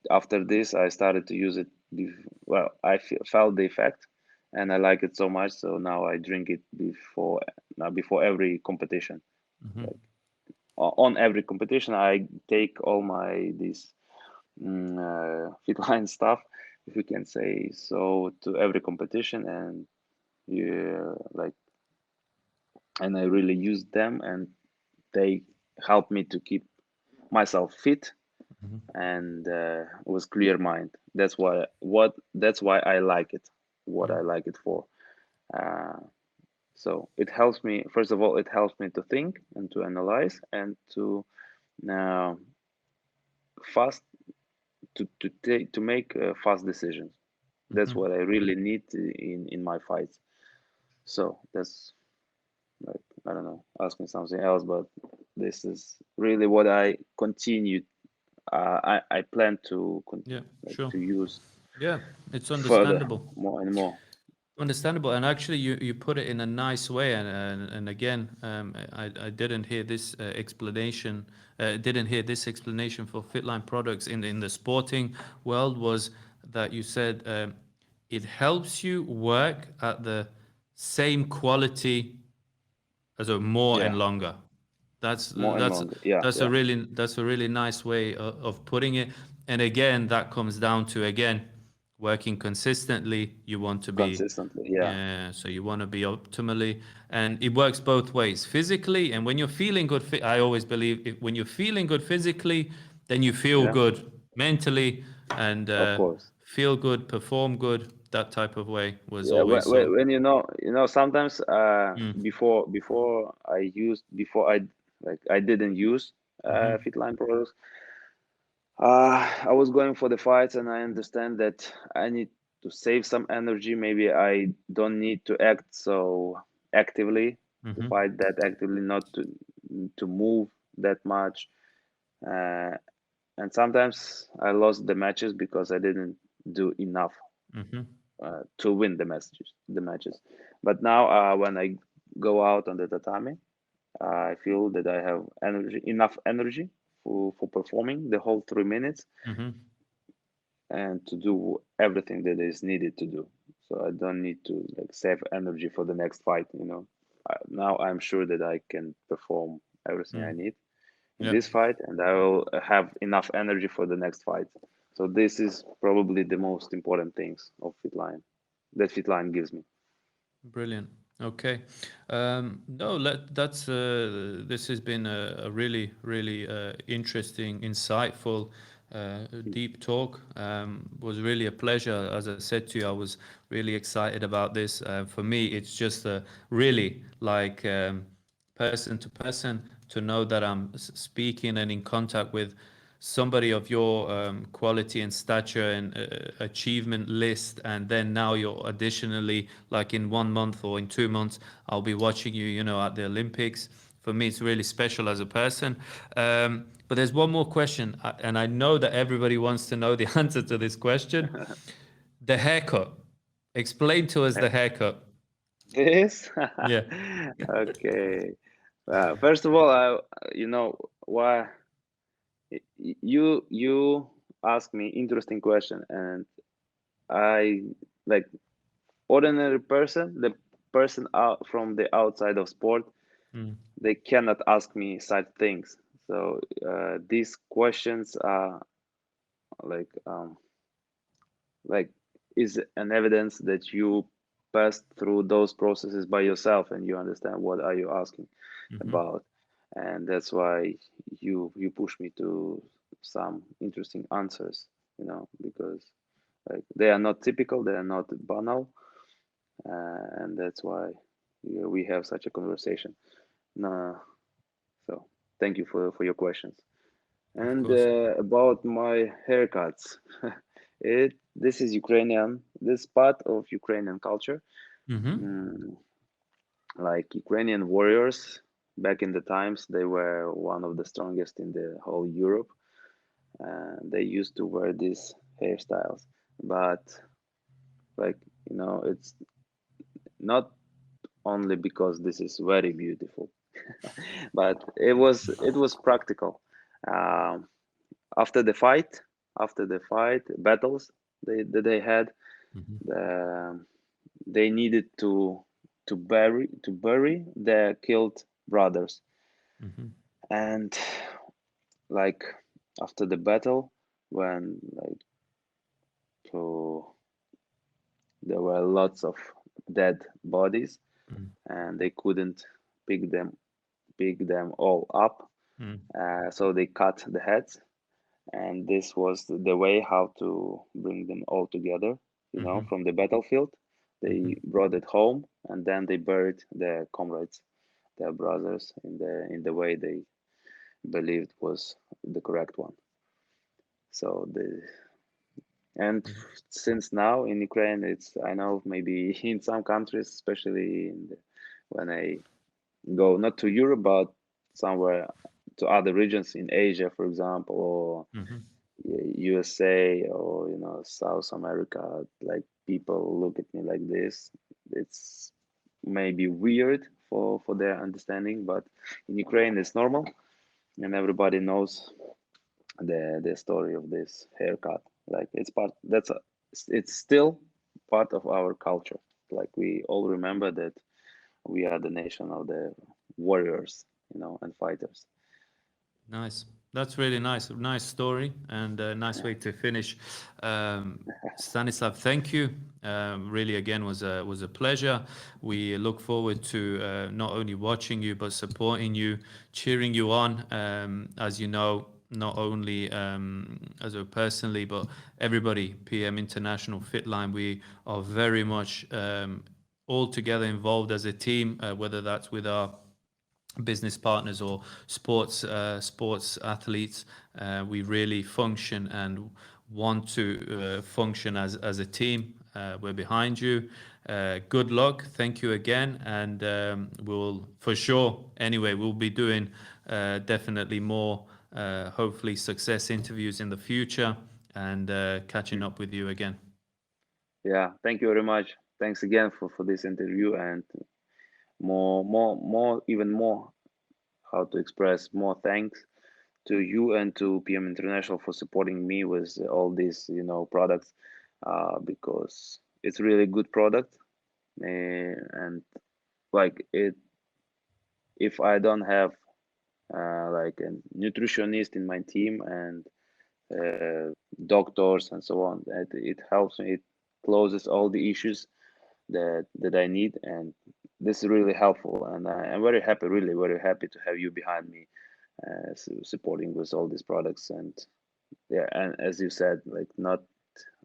after this I started to use it. Well, felt the effect, and I like it so much, so now I drink it before every competition. Like, on every competition I take all my this fitline stuff, if we can say so, to every competition. And yeah, like, and I really use them, and they help me to keep myself fit and with clear mind. That's why I like it. What I like it for. Uh, so it helps me. First of all, it helps me to think and to analyze and to uh, fast to make fast decisions. That's what I really need in my fights. So that's, like, I don't know. Ask me something else, but this is really what I continue. I plan to
Yeah.
like
Sure.
to use
Yeah, it's
further,
understandable.
more and more.
Understandable, and actually, you put it in a nice way, and again, I didn't hear this explanation. Didn't hear this explanation for Fitline products in the sporting world, was that you said it helps you work at the same quality as a more and
Yeah,
longer. That's
more and
that's
longer. Yeah,
that's a
yeah,
really nice way of putting it. And again, that comes down to, again, working consistently. You want to be,
consistently. Yeah,
yeah, so you want to be optimally, and it works both ways, physically and when you're feeling good. I always believe when you're feeling good physically, then you feel
yeah,
good mentally, and
of course.
feel good, perform good. That type of way was
Yeah,
always so.
when sometimes
Mm,
before I didn't use
hmm
Fitline products. I was going for the fights, and I understand that I need to save some energy. Maybe I don't need to act so actively, to
hmm
fight that actively, not to move that much. Uh, and sometimes I lost the matches because I didn't do enough
hmm
to win the matches. But now, when I go out on the tatami, I feel that I have enough energy for performing the whole 3 minutes,
hmm
and to do everything that is needed to do. So I don't need to, like, save energy for the next fight. Now I'm sure that I can perform everything I need in
Yeah.
this fight, and I will have enough energy for the next fight. So this is probably the most important things of Fitline that Fitline gives me.
Brilliant. Okay. No, that's this has been a really, really interesting, insightful, deep talk. Was really a pleasure. As I said to you, I was really excited about this. For me, it's just really like person to person, to know that I'm speaking and in contact with somebody of your quality and stature and achievement list, and then now you're additionally, like, in 1 month or in 2 months, I'll be watching you, at the Olympics. For me, it's really special as a person. But there's one more question, and I know that everybody wants to know the answer to this question. The haircut. Explain to us the haircut.
This?
Yeah.
Okay. First of all, why you ask me interesting question, and I, like, ordinary person, the person out from the outside of sport,
Mm,
they cannot ask me such things. So these questions are like um, like is an evidence that you passed through those processes by yourself and you understand what are you asking
Hmm.
about, and that's why you push me to some interesting answers, because like they are not typical, they are not banal, and that's why we have such a conversation. No, so thank you for your questions.
Of
And
course.
about my haircuts, this is Ukrainian. This part of Ukrainian culture,
Hmm.
mm, like Ukrainian warriors back in the times, they were one of the strongest in the whole Europe. They used to wear these hairstyles, but like it's not only because this is very beautiful, but it was practical. Um, after the fight, battles that they had,
Hmm.
uh, they needed to bury their killed brothers,
Hmm.
and like after the battle, when like so there were lots of dead bodies, and they couldn't pick them all up,
Hmm.
so they cut the heads, and this was the way how to bring them all together,
Hmm.
from the battlefield.
Hmm.
They brought it home, and then they buried their comrades, their brothers, in the way they believed was the correct one. So and since now in Ukraine, I know maybe in some countries, especially when I go not to Europe but somewhere to other regions in Asia, for example, or
Hmm.
USA, or South America, like people look at me like this. It's maybe weird for their understanding, but in Ukraine it's normal, and everybody knows the story of this haircut. Like it's still part of our culture. Like we all remember that we are the nation of the warriors, and fighters.
Nice. That's really nice. Nice story and a nice way to finish. Stanislav, thank you. Really, again, was a pleasure. We look forward to not only watching you but supporting you, cheering you on. As you know, not only as a personally, but everybody, PM International Fitline, we are very much all together involved as a team, whether that's with our business partners or sports athletes. We really function and want to function as a team. We're behind you. Good luck. Thank you again, and we'll for sure. Anyway, we'll be doing definitely more. Hopefully, success interviews in the future, and catching up with you again.
Yeah, thank you very much. Thanks again for this interview, and even more, how to express more thanks to you and to PM International for supporting me with all these, products, because it's really good product, and like if I don't have like a nutritionist in my team and uh, doctors and so on, it helps me. It closes all the issues that I need, and this is really helpful. And I'm very happy, really very happy to have you behind me, supporting with all these products. And yeah, and as you said, like not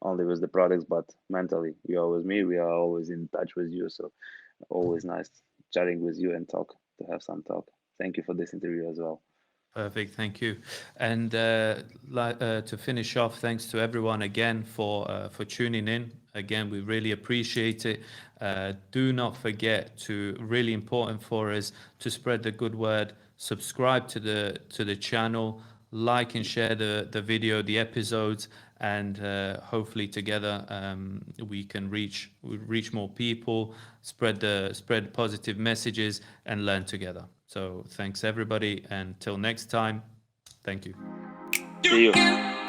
only with the products, but mentally, you are with me. We are always in touch with you, so always nice chatting with you and to have some talk. Thank you for this interview as well.
Perfect, thank you. And to finish off, thanks to everyone again for tuning in. Again, we really appreciate it. Do not forget to really important for us to spread the good word. Subscribe to the channel, like and share the video, the episodes, and hopefully together we can reach more people, spread positive messages, and learn together. So thanks everybody, and till next time, thank you.
See you.